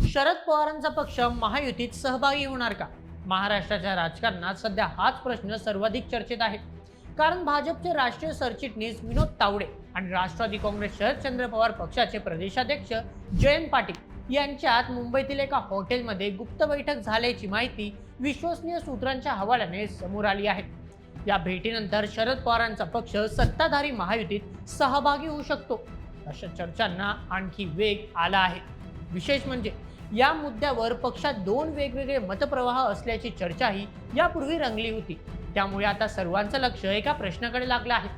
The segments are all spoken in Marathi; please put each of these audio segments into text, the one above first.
शरद पवारांचा पक्ष महायुतीत सहभागी होणार का? महाराष्ट्राच्या राजकारणात सध्या हाच प्रश्न सर्वाधिक चर्चेत आहे. कारण भाजपचे राष्ट्रीय सरचिटणीस विनोद तावडे आणि राष्ट्रवादी काँग्रेस शरदचंद्र पवार पक्षाचे प्रदेशाध्यक्ष जयंत पाटील यांच्यात मुंबईतील एका हॉटेलमध्ये गुप्त बैठक झाल्याची माहिती विश्वसनीय सूत्रांच्या हवाल्याने समोर आली आहे. या भेटीनंतर शरद पवारांचा पक्ष सत्ताधारी महायुतीत सहभागी होऊ शकतो अशा चर्चांना आणखी वेग आला आहे. विशेष म्हणजे या मुद्द्यावर पक्षात दोन वेगवेगळे मतप्रवाह असल्याची चर्चाही यापूर्वी रंगली होती. त्यामुळे आता सर्वांचं लक्ष एका प्रश्नाकडे लागलं आहे.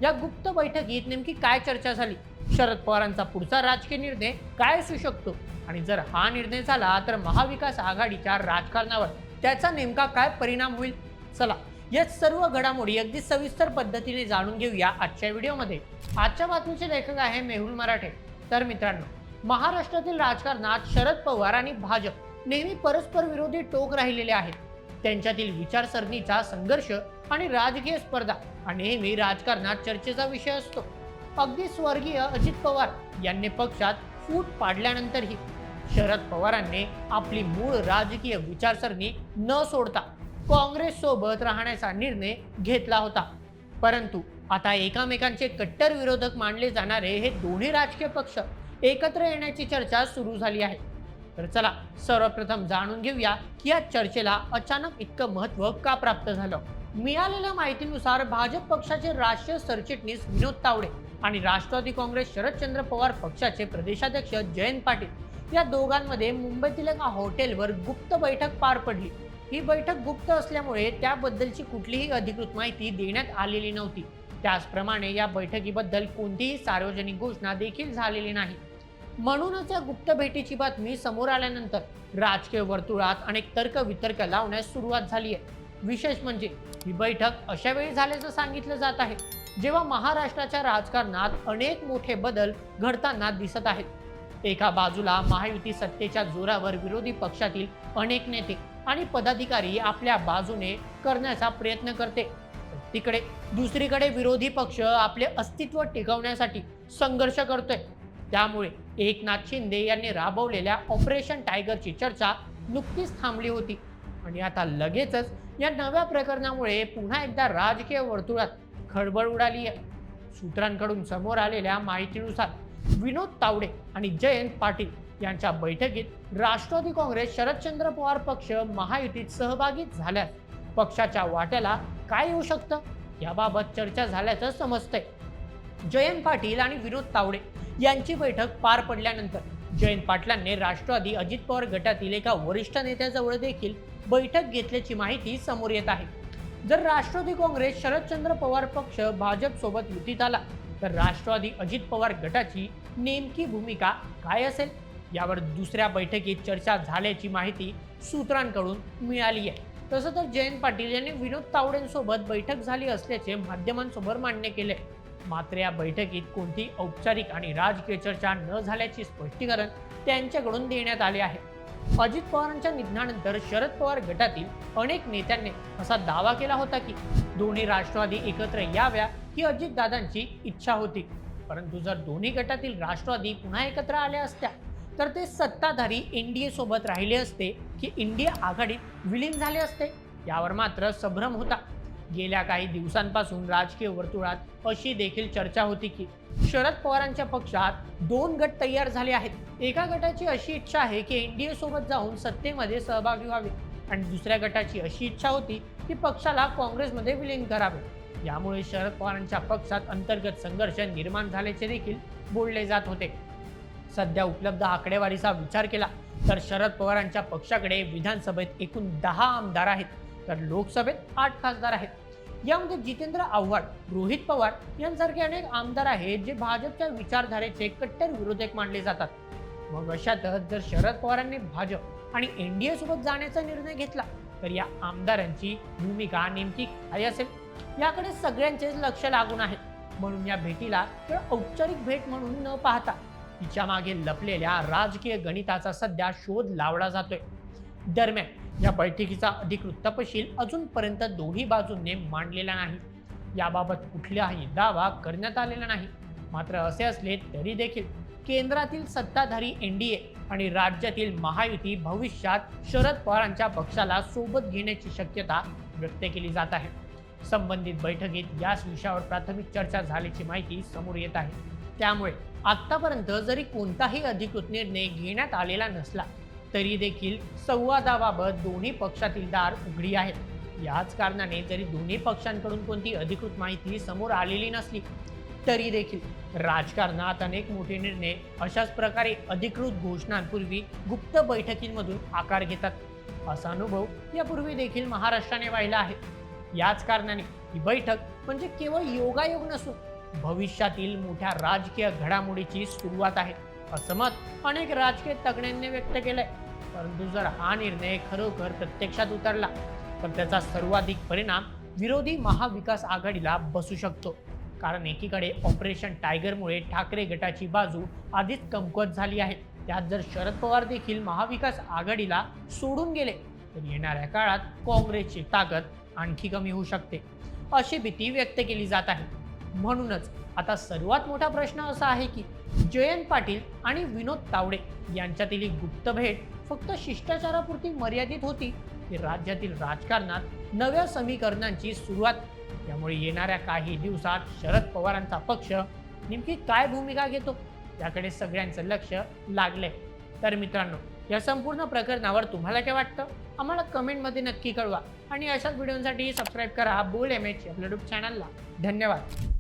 या गुप्त बैठकीत नेमकी काय चर्चा झाली? शरद पवारांचा पुढचा राजकीय निर्णय काय असू शकतो? आणि जर हा निर्णय झाला तर महाविकास आघाडीच्या राजकारणावर त्याचा नेमका काय परिणाम होईल? चला या सर्व घडामोडी अगदी सविस्तर पद्धतीने जाणून घेऊया आजच्या व्हिडिओमध्ये. आजच्या बातमीचे लेखक आहे मेहुल मराठे. तर मित्रांनो, महाराष्ट्रातील राजकारणात शरद पवार आणि भाजप नेहमी परस्पर विरोधी टोक राहिलेले आहेत. त्यांच्यातील विचारसरणीचा संघर्ष आणि राजकीय स्पर्धा हा नेहमी राजकारणात चर्चेचा विषय असतो. अगदी स्वर्गीय अजित पवार यांनी पक्षात फूट पाडल्यानंतरही शरद पवारांनी आपली मूळ राजकीय विचारसरणी न सोडता काँग्रेस सोबत राहण्याचा निर्णय घेतला होता. परंतु आता एकमेकांचे कट्टर विरोधक मानले जाणारे हे दोन्ही राजकीय पक्ष एकत्र येण्याची चर्चा सुरू झाली आहे. तर चला सर्वप्रथम जाणून घेऊया की या चर्चेला अचानक इतकं महत्त्व का प्राप्त झालं. मिळालेल्या माहितीनुसार भाजप पक्षाचे राष्ट्रीय सरचिटणीस विनोद तावडे आणि राष्ट्रवादी काँग्रेस शरदचंद्र पवार पक्षाचे प्रदेशाध्यक्ष जयंत पाटील या दोघांमध्ये मुंबईतील एका हॉटेलवर गुप्त बैठक पार पडली. ही बैठक गुप्त असल्यामुळे त्याबद्दलची कुठलीही अधिकृत माहिती देण्यात आलेली नव्हती. त्याचप्रमाणे या बैठकीबद्दल कोणतीही सार्वजनिक घोषणा देखील झालेली नाही. म्हणूनच या गुप्त भेटीची बातमी समोर आल्यानंतर राजकीय वर्तुळात अनेक तर्कवितर्क लावण्यास सुरुवात झाली आहे. विशेष म्हणजे ही बैठक अशा वेळी झाल्याचं सांगितलं जात आहे जेव्हा महाराष्ट्राच्या राजकारणात अनेक मोठे बदल घडताना दिसत आहेत. एका बाजूला महायुती सत्तेच्या जोरावर विरोधी पक्षातील अनेक नेते आणि पदाधिकारी आपल्या बाजूने करण्याचा प्रयत्न करते. तिकडे दुसरीकडे विरोधी पक्ष आपले अस्तित्व टिकवण्यासाठी संघर्ष करतोय. त्यामुळे एकनाथ शिंदे यांनी राबवलेल्या ऑपरेशन टायगरची चर्चा नुकतीच थांबली होती आणि आता लगेचच या नव्या प्रकरणामुळे पुन्हा एकदा राजकीय वर्तुळात खळबळ उडाली आहे. सूत्रांकडून समोर आलेल्या माहितीनुसार विनोद तावडे आणि जयंत पाटील यांच्या बैठकीत राष्ट्रवादी काँग्रेस शरदचंद्र पवार पक्ष महायुतीत सहभागी झाल्यास पक्षाच्या वाट्याला काय येऊ शकतं याबाबत चर्चा झाल्याचं समजतंय. जयंत पाटील आणि विनोद तावडे यांची बैठक पार पडल्यानंतर जयंत पाटलांनी राष्ट्रवादी अजित पवार गटातील एका वरिष्ठ नेत्याजवळ देखील बैठक घेतल्याची माहिती समोर येत आहे. जर राष्ट्रवादी काँग्रेस शरदचंद्र पवार पक्ष भाजप सोबत युतीत आला तर राष्ट्रवादी अजित पवार गटाची नेमकी भूमिका काय असेल यावर दुसऱ्या बैठकीत चर्चा झाल्याची माहिती सूत्रांकडून मिळाली आहे. तसं तर जयंत पाटील यांनी विनोद तावडेंसोबत बैठक झाली असल्याचे माध्यमांसमोर मान्य केले. मात्र या बैठकीत कोणती औपचारिक आणि राजकीय चर्चा न झाल्याचे स्पष्टीकरण त्यांच्याकडून देण्यात आले आहे. अजित पवारांच्या निधनानंतर शरद पवार गटातील अनेक नेत्यांनी असा दावा केला होता की दोन्ही राष्ट्रवादी एकत्र याव्या ही अजितदादांची इच्छा होती. परंतु जर दोन्ही गटातील राष्ट्रवादी पुन्हा एकत्र आल्या असत्या तर ते सत्ताधारी एनडीए सोबत राहिले असते की इंडिया आघाडीत विलीन झाले असते यावर मात्र संभ्रम होता. गेल्या काही दिवसांपासून राजकीय वर्तुळात अशी देखील चर्चा होती की शरद पवारांच्या पक्षात दोन गट तयार झाले आहेत. एका गटाची अशी इच्छा आहे की एनडीए सोबत जाऊन सत्तेमध्ये सहभागी व्हावे आणि दुसऱ्या गटाची अशी इच्छा होती की पक्षाला काँग्रेसमध्ये विलीन करावे. यामुळे शरद पवारांच्या पक्षात अंतर्गत संघर्ष निर्माण झाल्याचे देखील बोलले जात होते. सध्या उपलब्ध आकडेवारीचा विचार केला तर शरद पवारांच्या पक्षाकडे विधानसभेत एकूण 10 आमदार आहेत तर लोकसभेत 8 खासदार आहेत. यामध्ये जितेंद्र आव्हाड, रोहित पवार यांसारखे अनेक आमदार आहेत जे भाजपच्या विचारधारेचे कट्टर विरोधक मानले जातात. मग अशातच जर शरद पवारांनी भाजप आणि एनडीए सोबत जाण्याचा निर्णय घेतला तर या आमदारांची भूमिका नेमकी काय असेल याकडे सगळ्यांचेच लक्ष लागून आहे. म्हणून या भेटीला केवळ औपचारिक भेट म्हणून न पाहता तिच्या मागे लपलेल्या राजकीय गणिताचा सध्या शोध लावला जातोय. दरम्यान या बैठकीचा अधिकृत तपशील अजूनपर्यंत दोन्ही बाजूंनी मांडलेला नाही. याबाबत कुठलाही दावा करण्यात आलेला नाही. मात्र असे असले तरी देखील केंद्रातील सत्ताधारी एनडीए आणि राज्यातील महायुती भविष्यात शरद पवारांच्या पक्षाला सोबत घेण्याची शक्यता व्यक्त केली जात आहे. संबंधित बैठकीत याच विषयावर प्राथमिक चर्चा झाल्याची माहिती समोर येत आहे. त्यामुळे आतापर्यंत जरी कोणताही अधिकृत निर्णय घेण्यात आलेला नसला तरी देखील संवादाबाबत दोन्ही पक्षातील दार उघडी आहेत. याच कारणाने जरी दोन्ही पक्षांकडून कोणती अधिकृत माहिती समोर आलेली नसली तरी देखील राजकारणात अनेक मोठे निर्णय अशाच प्रकारे अधिकृत घोषणांपूर्वी गुप्त बैठकींमधून आकार घेतात. असा अनुभव यापूर्वी देखील महाराष्ट्राने पाहिला आहे. याच कारणाने ही बैठक म्हणजे केवळ योगायोग नसून भविष्यातील मोठ्या राजकीय घडामोडीची सुरुवात आहे, असं मत अनेक राजकीय तज्ञांनी व्यक्त केलंय. परंतु जर हा निर्णय खरोखर प्रत्यक्षात उतरला तर त्याचा सर्वाधिक परिणाम विरोधी महाविकास आघाडीला बसू शकतो. कारण एकीकडे ऑपरेशन टायगरमुळे ठाकरे गटाची बाजू आधीच कमकुवत झाली आहे. त्यात जर शरद पवार देखील महाविकास आघाडीला सोडून गेले तर येणाऱ्या काळात काँग्रेसची ताकद आणखी कमी होऊ शकते, अशी भीती व्यक्त केली जात आहे. म्हणूनच आता सर्वात मोठा प्रश्न असा आहे की जयंत पाटील आणि विनोद तावडे यांच्यातील ही गुप्त भेट फक्त शिष्टाचारापुरती मर्यादित होती की राज्यातील राजकारणात नव्या समीकरणांची सुरुवात. त्यामुळे येणाऱ्या काही दिवसात शरद पवारांचा पक्ष नेमकी काय भूमिका घेतो याकडे सगळ्यांचं लक्ष लागलंय. तर मित्रांनो, या संपूर्ण प्रकरणावर तुम्हाला काय वाटतं आम्हाला कमेंटमध्ये नक्की कळवा आणि अशाच व्हिडिओसाठी सबस्क्राईब करा बोल MH आपल्या यूट्यूब चॅनलला. धन्यवाद.